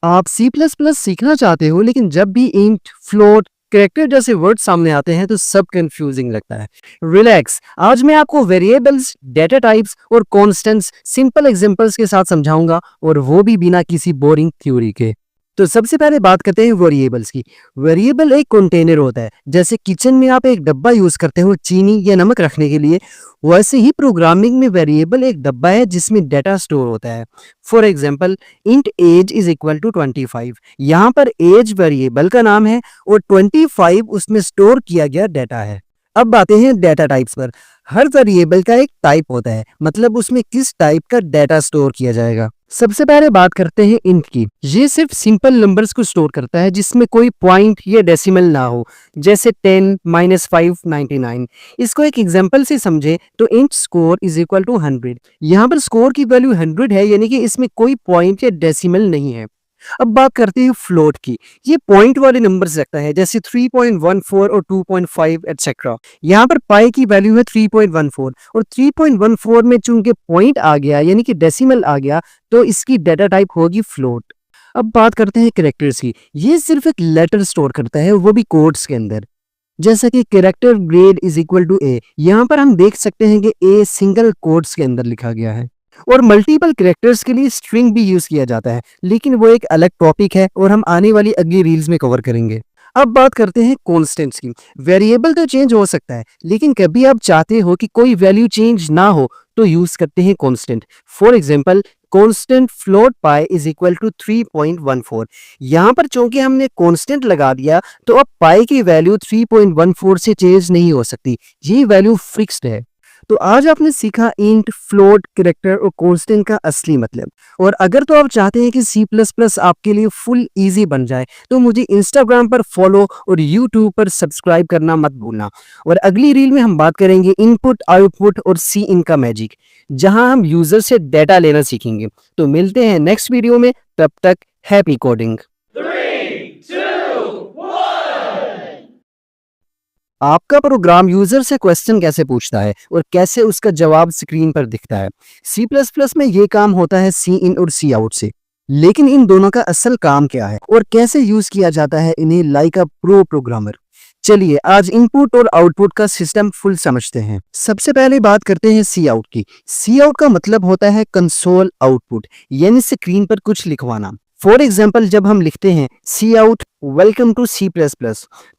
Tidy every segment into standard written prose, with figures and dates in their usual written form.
आप C++ सीखना चाहते हो लेकिन जब भी इंट, फ्लोट, कैरेक्टर जैसे वर्ड सामने आते हैं तो सब कंफ्यूजिंग लगता है। रिलैक्स, आज मैं आपको वेरिएबल्स, डेटा टाइप्स और कॉन्स्टेंट्स सिंपल एग्जांपल्स के साथ समझाऊंगा, और वो भी बिना किसी बोरिंग थ्योरी के। तो सबसे पहले बात करते हैं वेरिएबल्स की। वेरिएबल एक कंटेनर होता है। जैसे किचन में आप एक डब्बा यूज करते हो चीनी या नमक रखने के लिए, वैसे ही प्रोग्रामिंग में वेरिएबल एक डब्बा है जिसमें डेटा स्टोर होता है। For example, int age is equal to 25। यहाँ पर एज वेरिएबल का नाम है और 25 उसमें स्टोर किया गया डेटा है। अब आते हैं डेटा टाइप्स पर। हर वेरिएबल का एक टाइप होता है, मतलब उसमें किस टाइप का डेटा स्टोर किया जाएगा। सबसे पहले बात करते हैं इंट की। ये सिर्फ सिंपल नंबर्स को स्टोर करता है जिसमें कोई पॉइंट या डेसिमल ना हो, जैसे 10, -5, 99। इसको एक एग्जांपल से समझे तो int score is equal to 100। यहाँ पर स्कोर की वैल्यू 100 है, यानी कि इसमें कोई पॉइंट या डेसिमल नहीं है। अब बात करते हैं फ्लोट की। ये पॉइंट वाले नंबर्स रखता है, जैसे 3.14 और 2.5 एटसेट्रा। यहाँ पर पाई की वैल्यू है 3.14 और 3.14 में चूंकि पॉइंट आ गया यानी कि डेसिमल आ गया, तो इसकी डेटा टाइप होगी फ्लोट। अब बात करते हैं कैरेक्टर्स की। ये सिर्फ एक लेटर स्टोर करता है, वो भी कोड्स के अंदर। जैसा कि character grade is equal to A, यहाँ पर हम देख सकते हैं कि ए सिंगल कोट्स के अंदर लिखा गया है। और मल्टीपल कैरेक्टर्स के लिए स्ट्रिंग भी यूज किया जाता है, लेकिन वो एक अलग टॉपिक है और हम आने वाली अगली रील्स में कवर करेंगे। अब बात करते हैं कॉन्स्टेंट्स की। वेरिएबल तो चेंज हो सकता है, लेकिन कभी आप चाहते हो कि कोई वैल्यू चेंज ना हो तो यूज करते हैं constant. For example, constant float pi is equal to 3.14। यहाँ पर चूंकि हमने कांस्टेंट लगा दिया तो अब पाई की वैल्यू 3.14 से चेंज नहीं हो सकती, ये वैल्यू फिक्स्ड है। तो आज आपने सीखा इंट, फ्लोट, कैरेक्टर और कांस्टेंट का असली मतलब। और अगर तो आप चाहते हैं कि C++ आपके लिए फुल इजी बन जाए तो मुझे इंस्टाग्राम पर फॉलो और यूट्यूब पर सब्सक्राइब करना मत भूलना। और अगली रील में हम बात करेंगे इनपुट, आउटपुट और Cin का मैजिक, जहां हम यूजर से डेटा लेना सीखेंगे। तो मिलते हैं नेक्स्ट वीडियो में, तब तक हैप्पी कोडिंग। आपका प्रोग्राम यूजर से क्वेश्चन कैसे पूछता है और कैसे उसका जवाब स्क्रीन पर दिखता है। C++ में ये काम होता है Cin और Cout से, लेकिन इन दोनों का असल काम क्या है और कैसे यूज किया जाता है इन्हें लाइक अ प्रो प्रोग्रामर। चलिए आज इनपुट और आउटपुट का सिस्टम फुल समझते हैं। सबसे पहले बात करते हैं Cout की। Cout का मतलब होता है कंसोल आउटपुट, यानी स्क्रीन पर कुछ लिखवाना। फॉर एग्जाम्पल, जब हम लिखते हैं Cout वेलकम टू C++,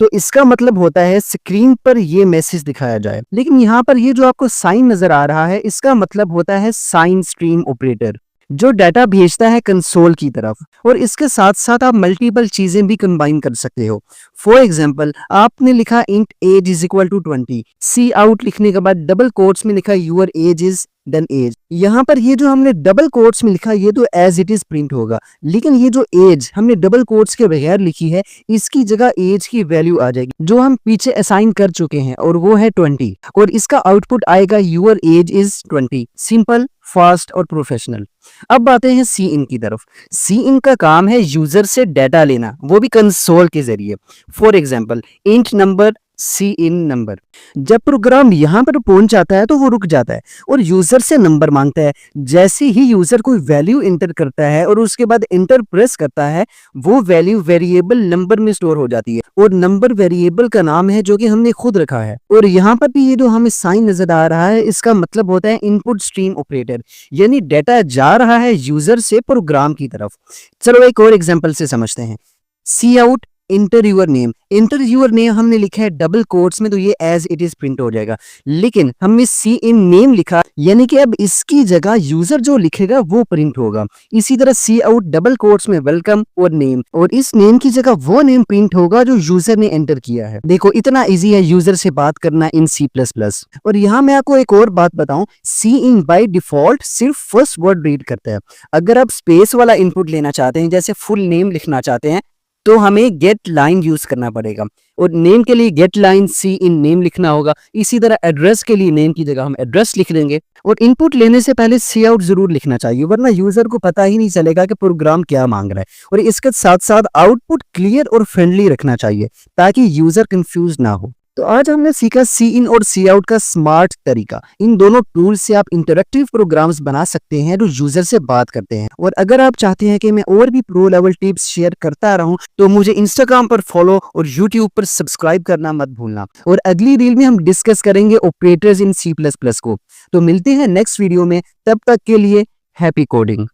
तो इसका मतलब होता है स्क्रीन पर ये मैसेज दिखाया जाए। लेकिन यहाँ पर ये जो आपको साइन नजर आ रहा है, इसका मतलब होता है साइन स्ट्रीम ऑपरेटर, जो डाटा भेजता है कंसोल की तरफ। और इसके साथ साथ आप मल्टीपल चीजें भी कंबाइन कर सकते हो। फॉर एग्जाम्पल, आपने लिखा int age is equal to 20, Cout लिखने के बाद डबल कोट्स में लिखा your age is then age. यहाँ पर ये जो हमने डबल कोट्स में लिखा ये तो एज इट इज प्रिंट होगा, लेकिन ये जो एज हमने डबल कोट्स के बगैर लिखी है, इसकी जगह एज की वैल्यू आ जाएगी जो हम पीछे असाइन कर चुके हैं, और वो है 20। और इसका आउटपुट आएगा your age is 20। Simple, fast और प्रोफेशनल। अब आते हैं Cin की तरफ। Cin का काम है यूजर से डाटा लेना, वो भी कंसोल के जरिए। For example, int number Cin number. जब प्रोग्राम यहाँ पर पहुंच जाता है तो वो रुक जाता है और यूजर से नंबर मांगता है। जैसे ही यूजर कोई वैल्यू एंटर करता है और उसके बाद एंटर प्रेस करता है, वो वैल्यू वेरिएबल नंबर में स्टोर हो जाती है, और नंबर वेरिएबल का नाम है जो कि हमने खुद रखा है। और यहाँ पर भी ये जो हमें साइन नजर आ रहा है, इसका मतलब होता है इनपुट स्ट्रीम ऑपरेटर, यानी डेटा जा रहा है यूजर से प्रोग्राम की तरफ। चलो एक और एग्जाम्पल से समझते हैं। Cout enter your name. Enter your name हमने लिखा है डबल कोट्स में, तो ये एज इट इज प्रिंट हो जाएगा। लेकिन हमने Cin नेम लिखा, यानी कि अब इसकी जगह यूजर जो लिखेगा वो प्रिंट होगा। इसी तरह Cout डबल कोट्स में वेलकम और नेम, और इस नेम की जगह वो नेम प्रिंट होगा जो यूजर ने एंटर किया है। देखो इतना इजी है यूजर से बात करना इन C++। और यहाँ मैं आपको एक और बात बताऊं, Cin बाय डिफॉल्ट सिर्फ फर्स्ट वर्ड रीड करता है। अगर आप स्पेस वाला इनपुट लेना चाहते हैं, जैसे फुल नेम लिखना चाहते हैं, तो हमें गेट लाइन यूज करना पड़ेगा, और नेम के लिए गेट लाइन Cin नेम लिखना होगा। इसी तरह एड्रेस के लिए नेम की जगह हम एड्रेस लिख देंगे। और इनपुट लेने से पहले Cout जरूर लिखना चाहिए, वरना यूजर को पता ही नहीं चलेगा कि प्रोग्राम क्या मांग रहा है। और इसके साथ साथ आउटपुट क्लियर और फ्रेंडली रखना चाहिए ताकि यूजर कंफ्यूज ना हो। तो आज हमने सीखा सी इन और सी आउट का स्मार्ट तरीका। इन दोनों टूल से आप इंटरैक्टिव प्रोग्राम्स बना सकते हैं जो यूजर से बात करते हैं। और अगर आप चाहते हैं कि मैं और भी प्रो लेवल टिप्स शेयर करता रहूं तो मुझे इंस्टाग्राम पर फॉलो और यूट्यूब पर सब्सक्राइब करना मत भूलना। और अगली रील में हम डिस्कस करेंगे ऑपरेटर्स इन C++ को। तो मिलते हैं नेक्स्ट वीडियो में, तब तक के लिए हैप्पी कोडिंग।